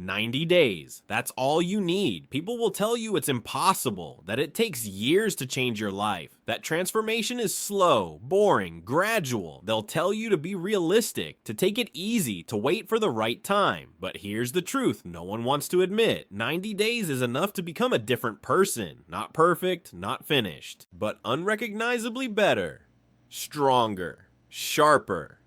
90 days. That's all you need. People will tell you it's impossible, that it takes years to change your life, that transformation is slow, boring, gradual. They'll tell you to be realistic, to take it easy, to wait for the right time. But here's the truth no one wants to admit. 90 days is enough to become a different person. Not perfect, not finished, but unrecognizably better, stronger, sharper,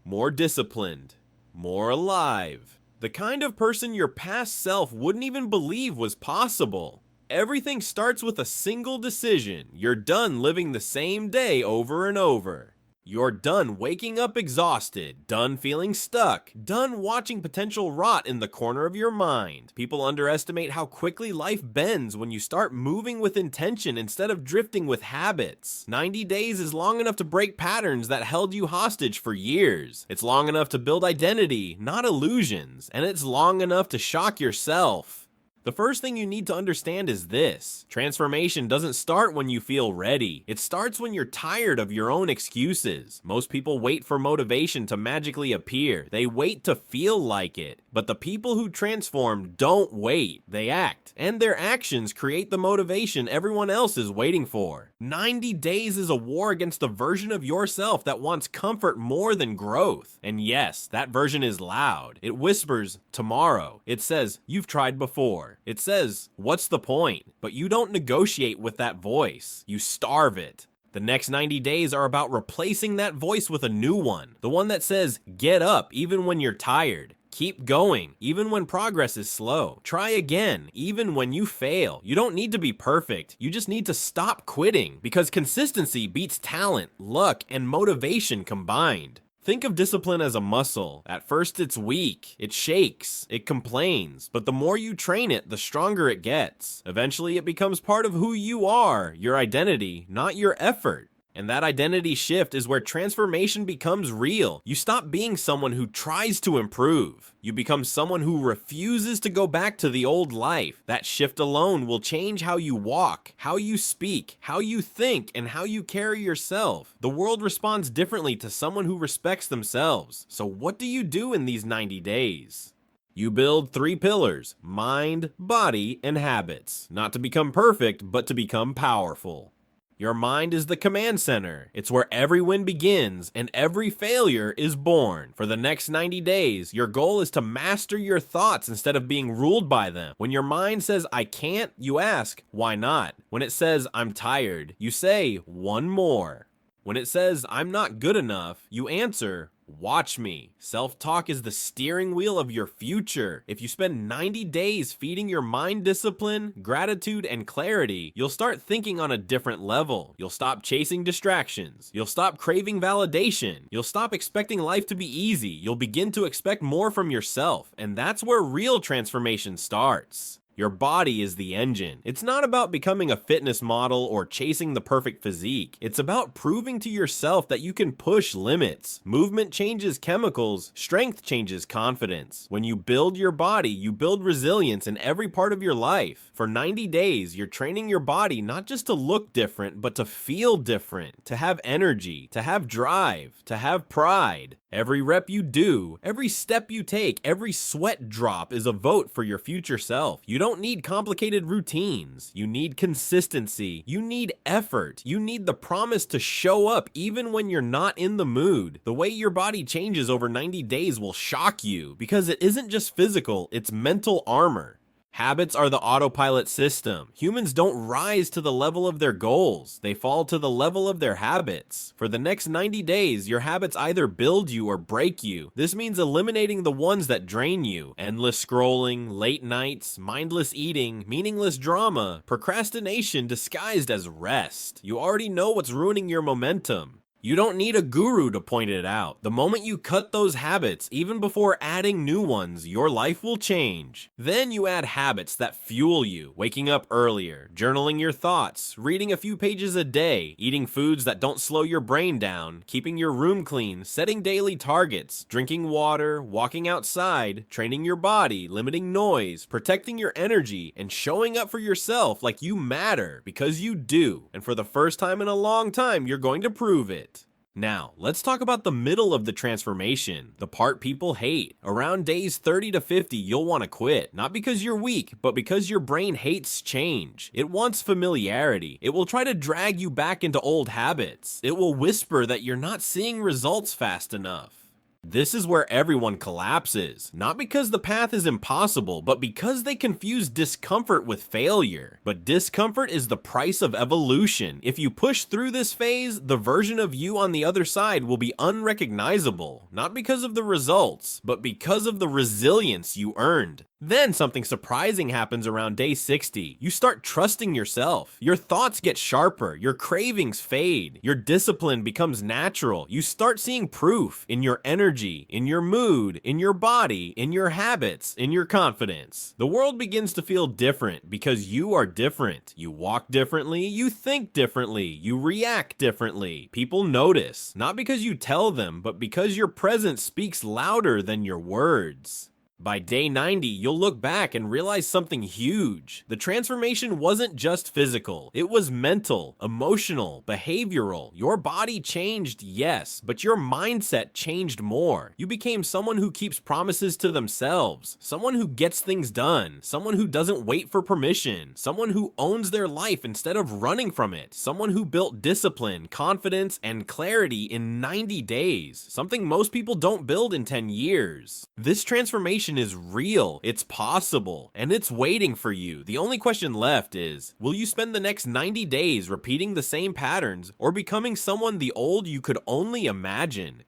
more disciplined, more alive. The kind of person your past self wouldn't even believe was possible. Everything starts with a single decision. You're done living the same day over and over. You're done waking up exhausted, done feeling stuck, done watching potential rot in the corner of your mind. People underestimate how quickly life bends when you start moving with intention instead of drifting with habits. 90 days is long enough to break patterns that held you hostage for years. It's long enough to build identity, not illusions, and it's long enough to shock yourself. The first thing you need to understand is this. Transformation doesn't start when you feel ready. It starts when you're tired of your own excuses. Most people wait for motivation to magically appear. They wait to feel like it. But the people who transform don't wait. They act. And their actions create the motivation everyone else is waiting for. 90 days is a war against the version of yourself that wants comfort more than growth. And yes, that version is loud. It whispers, tomorrow. It says, you've tried before. It says, what's the point? But you don't negotiate with that voice. You starve it. The next 90 days are about replacing that voice with a new one. The one that says, get up even when you're tired. Keep going, even when progress is slow. Try again, even when you fail. You don't need to be perfect. You just need to stop quitting, because consistency beats talent, luck, and motivation combined. Think of discipline as a muscle. At first it's weak, it shakes, it complains, but the more you train it, the stronger it gets. Eventually it becomes part of who you are, your identity, not your effort. And that identity shift is where transformation becomes real. You stop being someone who tries to improve. You become someone who refuses to go back to the old life. That shift alone will change how you walk, how you speak, how you think, and how you carry yourself. The world responds differently to someone who respects themselves. So what do you do in these 90 days? You build 3 pillars: mind, body, and habits. Not to become perfect, but to become powerful. Your mind is the command center. It's where every win begins and every failure is born. For the next 90 days, your goal is to master your thoughts instead of being ruled by them. When your mind says, I can't, you ask, why not? When it says, I'm tired, you say, one more. When it says, I'm not good enough, you answer, watch me. Self-talk is the steering wheel of your future. If you spend 90 days feeding your mind discipline, gratitude, and clarity, you'll start thinking on a different level. You'll stop chasing distractions. You'll stop craving validation. You'll stop expecting life to be easy. You'll begin to expect more from yourself. And that's where real transformation starts. Your body is the engine. It's not about becoming a fitness model or chasing the perfect physique. It's about proving to yourself that you can push limits. Movement changes chemicals, strength changes confidence. When you build your body, you build resilience in every part of your life. For 90 days, you're training your body not just to look different, but to feel different, to have energy, to have drive, to have pride. Every rep you do, every step you take, every sweat drop is a vote for your future self. You don't need complicated routines. You need consistency. You need effort. You need the promise to show up even when you're not in the mood. The way your body changes over 90 days will shock you, because it isn't just physical, it's mental armor. Habits are the autopilot system. Humans don't rise to the level of their goals. They fall to the level of their habits. For the next 90 days, your habits either build you or break you. This means eliminating the ones that drain you. Endless scrolling, late nights, mindless eating, meaningless drama, procrastination disguised as rest. You already know what's ruining your momentum. You don't need a guru to point it out. The moment you cut those habits, even before adding new ones, your life will change. Then you add habits that fuel you, waking up earlier, journaling your thoughts, reading a few pages a day, eating foods that don't slow your brain down, keeping your room clean, setting daily targets, drinking water, walking outside, training your body, limiting noise, protecting your energy, and showing up for yourself like you matter, because you do. And for the first time in a long time, you're going to prove it. Now, let's talk about the middle of the transformation, the part people hate. Around days 30 to 50, you'll want to quit, not because you're weak, but because your brain hates change. It wants familiarity. It will try to drag you back into old habits. It will whisper that you're not seeing results fast enough. This is where everyone collapses, not because the path is impossible, but because they confuse discomfort with failure. But discomfort is the price of evolution. If you push through this phase, the version of you on the other side will be unrecognizable, not because of the results, but because of the resilience you earned. Then something surprising happens around day 60. You start trusting yourself. Your thoughts get sharper. Your cravings fade. Your discipline becomes natural. You start seeing proof in your energy, in your mood, in your body, in your habits, in your confidence. The world begins to feel different because you are different. You walk differently. You think differently. You react differently. People notice, not because you tell them, but because your presence speaks louder than your words. By day 90, you'll look back and realize something huge. The transformation wasn't just physical. It was mental, emotional, behavioral. Your body changed, yes, but your mindset changed more. You became someone who keeps promises to themselves, someone who gets things done, someone who doesn't wait for permission, someone who owns their life instead of running from it, someone who built discipline, confidence, and clarity in 90 days, something most people don't build in 10 years. This transformation is real, it's possible, and it's waiting for you. The only question left is, will you spend the next 90 days repeating the same patterns or becoming someone the old you could only imagine?